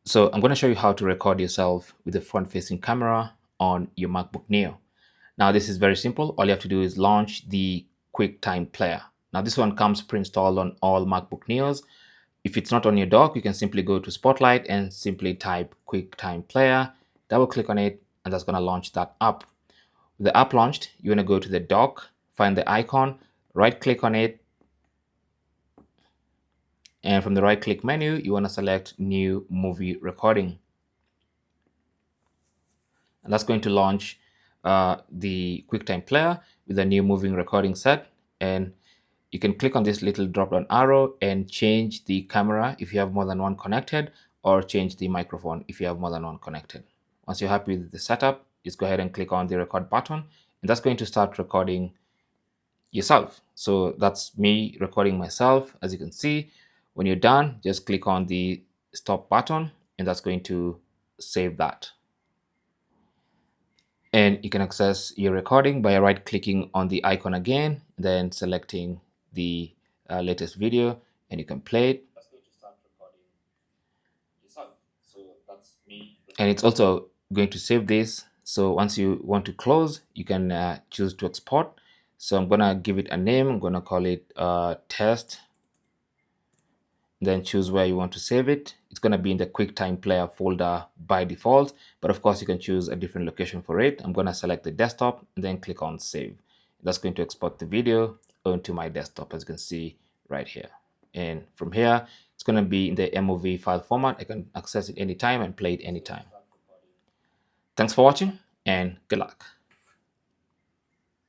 So I'm going to show you how to record yourself with a front-facing camera on your MacBook Neo. Now this is very simple. All you have to do is launch the QuickTime Player. Now this one comes pre-installed on all MacBook Neos. If it's not on your dock, you can simply go to Spotlight and simply type QuickTime Player, double click on it, and that's going to launch that app. With the app launched, you want to go to the dock, find the icon, right click on it, and from the right click menu, you want to select New Movie Recording. And that's going to launch the QuickTime Player with a new moving recording set. And you can click on this little drop down arrow and change the camera if you have more than one connected, or change the microphone if you have more than one connected. Once you're happy with the setup, just go ahead and click on the record button, and that's going to start recording yourself. So that's me recording myself. As you can see, when you're done, just click on the stop button, and that's going to save that. And you can access your recording by right clicking on the icon again, then selecting the latest video, and you can play it. That's going to start recording yourself. So that's me. And it's also going to save this. So once you want to close, you can choose to export. So I'm gonna give it a name. I'm gonna call it test. Then choose where you want to save it. It's going to be in the QuickTime Player folder by default, but of course you can choose a different location for it. I'm going to select the desktop and then click on save. That's going to export the video onto my desktop, as you can see right here. And from here, it's going to be in the MOV file format. I can access it anytime and play it anytime. Thanks for watching, and good luck.